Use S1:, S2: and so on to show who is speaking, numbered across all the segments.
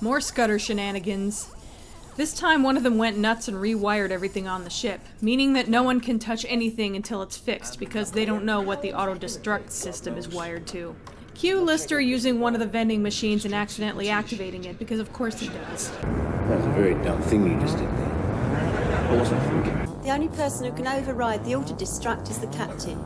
S1: More Scudder shenanigans. This time one of them went nuts and rewired everything on the ship, meaning that no one can touch anything until it's fixed because they don't know what the auto-destruct system is wired to. Cue Lister using one of the vending machines and accidentally activating it, because of course he does.
S2: That was a very dumb thing you just did there. I wasn't thinking.
S3: The only person who can override the auto-destruct is the captain.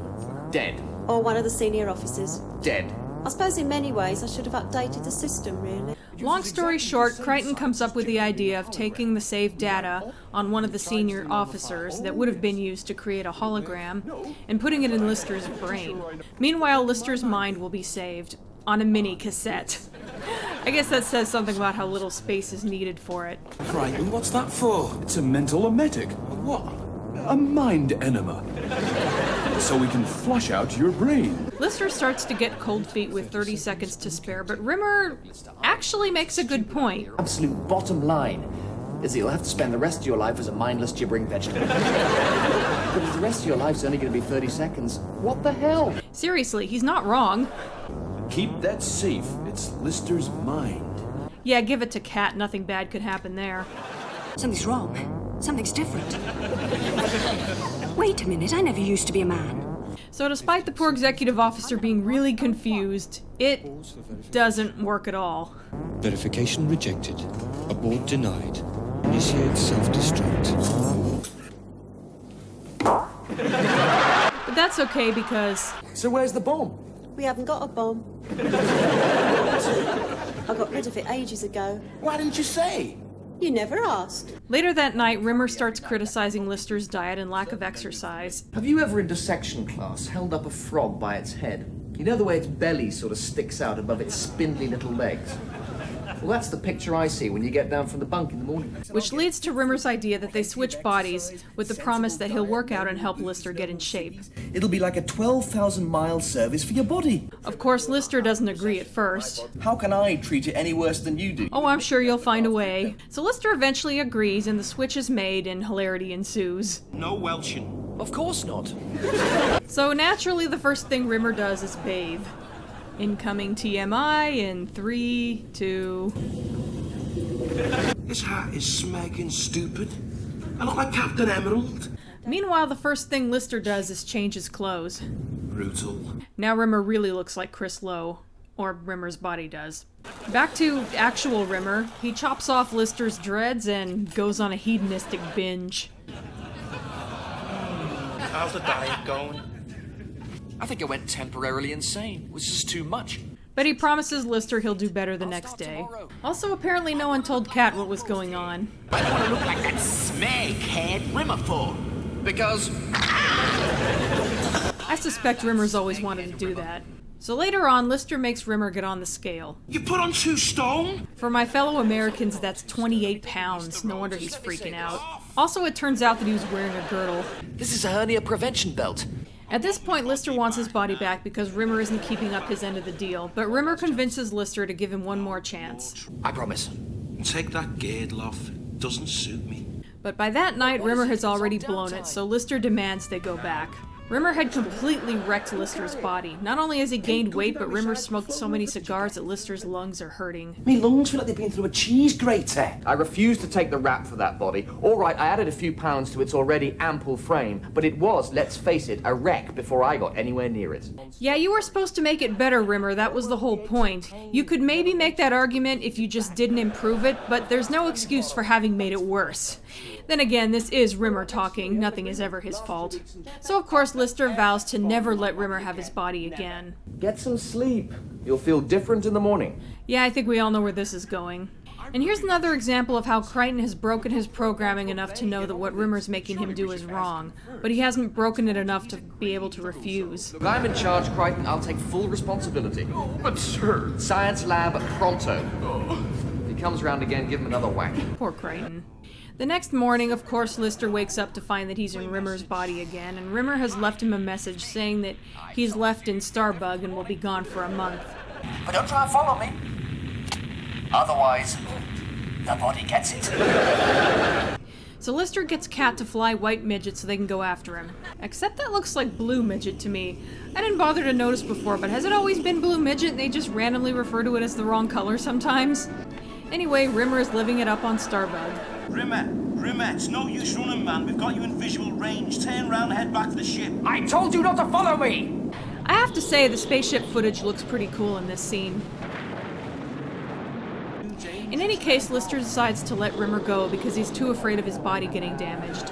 S2: Dead.
S3: Or one of the senior officers.
S2: Dead.
S3: I suppose in many ways I should have updated the system, really.
S1: Long story short, Crichton comes up with the idea of taking the saved data on one of the senior officers that would have been used to create a hologram and putting it in Lister's brain. Meanwhile, Lister's mind will be saved on a mini cassette. I guess that says something about how little space is needed for it.
S4: Crichton, what's that for? It's a mental emetic. What? A mind enema. So we can flush out your brain.
S1: Lister starts to get cold feet with 30 seconds to spare, but Rimmer actually makes a good point.
S2: Absolute bottom line is that you'll have to spend the rest of your life as a mindless gibbering vegetable. But if the rest of your life's only going to be 30 seconds, what the hell?
S1: Seriously, he's not wrong.
S4: Keep that safe. It's Lister's mind.
S1: Yeah, give it to Kat. Nothing bad could happen there.
S5: Something's wrong. Something's different. Wait a minute, I never used to be a man.
S1: So despite the poor executive officer being really confused, it doesn't work at all.
S6: Verification rejected. Abort denied. Initiate self-destruct.
S1: But that's okay because...
S2: So where's the bomb?
S3: We haven't got a bomb. I got rid of it ages ago.
S2: Why didn't you say?
S3: You never asked.
S1: Later that night, Rimmer starts criticizing Lister's diet and lack of exercise.
S2: Have you ever in dissection class held up a frog by its head? You know the way its belly sort of sticks out above its spindly little legs? Well, that's the picture I see when you get down from the bunk in the morning.
S1: Which leads to Rimmer's idea that they switch bodies with the promise that he'll work out and help Lister get in shape.
S7: It'll be like a 12,000-mile service for your body.
S1: Of course, Lister doesn't agree at first.
S7: How can I treat it any worse than you do?
S1: Oh, I'm sure you'll find a way. So Lister eventually agrees and the switch is made and hilarity ensues.
S4: No welching.
S2: Of course not.
S1: So naturally, the first thing Rimmer does is bathe. Incoming TMI in 3, 2...
S4: This hat is smacking stupid. I look like Captain Emerald.
S1: Meanwhile, the first thing Lister does is change his clothes.
S4: Brutal.
S1: Now Rimmer really looks like Chris Lowe. Or Rimmer's body does. Back to actual Rimmer. He chops off Lister's dreads and goes on a hedonistic binge.
S8: How's the diet going?
S2: I think I went temporarily insane. It was just too much.
S1: But he promises Lister he'll do better the next day. Also, apparently no one told Kat what was going on.
S8: Why do you want to look like that smeghead Rimmer for?
S2: Because...
S1: I suspect Rimmer's always wanted to do that. So later on, Lister makes Rimmer get on the scale.
S4: You put on 2 stone?
S1: For my fellow Americans, that's 28 pounds. No wonder he's freaking out. Also, it turns out that he was wearing a girdle.
S2: This is a hernia prevention belt.
S1: At this point, Lister wants his body back because Rimmer isn't keeping up his end of the deal, but Rimmer convinces Lister to give him one more chance.
S2: I promise.
S4: Take that girdle off. It doesn't suit me.
S1: But by that night, Rimmer has already blown it, so Lister demands they go back. Rimmer had completely wrecked Lister's body. Not only has he gained weight, but Rimmer smoked so many cigars that Lister's lungs are hurting.
S7: Me lungs feel like they've been through a cheese grater.
S2: I refuse to take the rap for that body. All right, I added a few pounds to its already ample frame, but it was, let's face it, a wreck before I got anywhere near it.
S1: Yeah, you were supposed to make it better, Rimmer. That was the whole point. You could maybe make that argument if you just didn't improve it, but there's no excuse for having made it worse. Then again, this is Rimmer talking. Nothing is ever his fault. So of course, Lister vows to never let Rimmer have his body again.
S2: Get some sleep. You'll feel different in the morning.
S1: Yeah, I think we all know where this is going. And here's another example of how Crichton has broken his programming enough to know that what Rimmer's making him do is wrong, but he hasn't broken it enough to be able to refuse.
S2: Look, I'm in charge, Crichton. I'll take full responsibility.
S4: But sir...
S2: Science lab pronto. If he comes round again, give him another whack.
S1: Poor Crichton. The next morning, of course, Lister wakes up to find that he's in Rimmer's body again, and Rimmer has left him a message saying that he's left in Starbug and will be gone for a month.
S7: But don't try and follow me. Otherwise, the body gets it.
S1: So Lister gets Kat to fly White Midget so they can go after him. Except that looks like Blue Midget to me. I didn't bother to notice before, but has it always been Blue Midget and they just randomly refer to it as the wrong color sometimes? Anyway, Rimmer is living it up on Starbug.
S9: Rimmer, it's no use running, man. We've got you in visual range. Turn round and head back to the ship.
S7: I told you not to follow me!
S1: I have to say, the spaceship footage looks pretty cool in this scene. In any case, Lister decides to let Rimmer go because he's too afraid of his body getting damaged.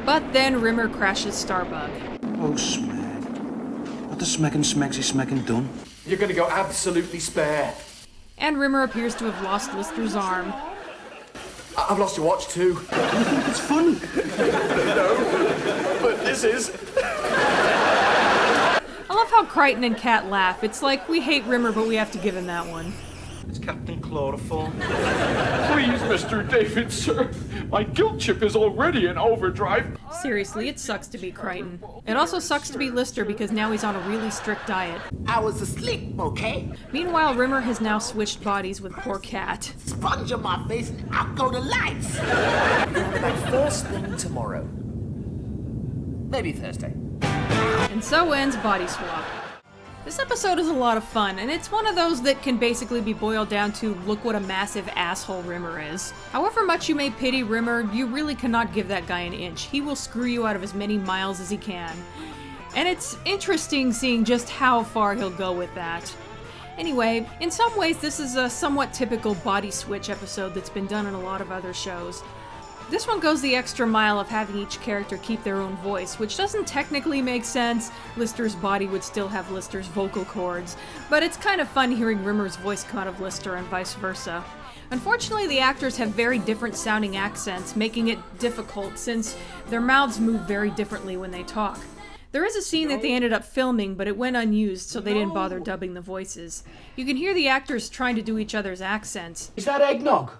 S1: But then Rimmer crashes Starbug.
S9: Oh, Smeg. What the smecking done?
S2: You're gonna go absolutely spare.
S1: And Rimmer appears to have lost Lister's arm.
S2: I've lost your watch too.
S9: I think it's funny.
S2: No, but this is.
S1: I love how Crichton and Kat laugh. It's like we hate Rimmer, but we have to give him that one.
S9: It's Captain Chloroform.
S4: Please, Mr. David, sir. My guilt chip is already in overdrive.
S1: Seriously, it sucks to be Crichton. It also sucks to be Lister because now he's on a really strict diet.
S8: I was asleep, okay?
S1: Meanwhile, Rimmer has now switched bodies with poor Kat.
S8: Sponge on my face and out go the lights.
S2: Back first thing tomorrow. Maybe Thursday.
S1: And so ends Bodyswap. This episode is a lot of fun, and it's one of those that can basically be boiled down to look what a massive asshole Rimmer is. However much you may pity Rimmer, you really cannot give that guy an inch. He will screw you out of as many miles as he can. And it's interesting seeing just how far he'll go with that. Anyway, in some ways this is a somewhat typical body switch episode that's been done in a lot of other shows. This one goes the extra mile of having each character keep their own voice, which doesn't technically make sense. Lister's body would still have Lister's vocal cords, but it's kind of fun hearing Rimmer's voice come out of Lister and vice versa. Unfortunately, the actors have very different sounding accents, making it difficult since their mouths move very differently when they talk. There is a scene that they ended up filming, but it went unused, so they didn't bother dubbing the voices. You can hear the actors trying to do each other's accents.
S10: Is that eggnog?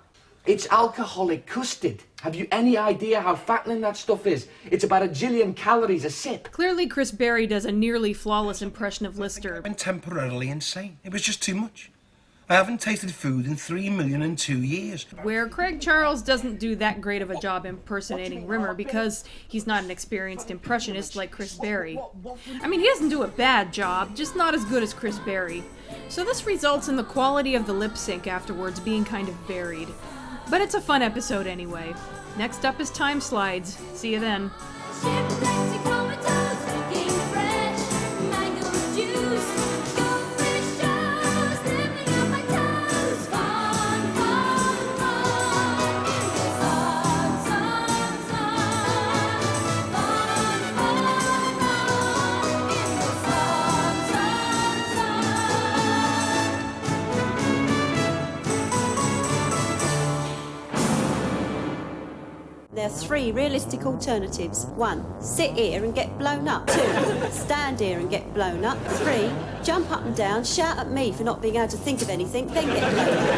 S10: It's alcoholic custard. Have you any idea how fattening that stuff is? It's about 1 jillion calories a sip.
S1: Clearly, Chris Berry does a nearly flawless impression of Lister.
S9: I've been temporarily insane. It was just too much. I haven't tasted food in 3,000,002 years.
S1: Where Craig Charles doesn't do that great of a job impersonating Rimmer because he's not an experienced impressionist like Chris Berry. I mean, he doesn't do a bad job, just not as good as Chris Berry. So this results in the quality of the lip sync afterwards being kind of varied. But it's a fun episode anyway. Next up is Time Slides. See you then.
S3: There are 3 realistic alternatives. 1, sit here and get blown up. 2, stand here and get blown up. 3, jump up and down, shout at me for not being able to think of anything, then get blown up.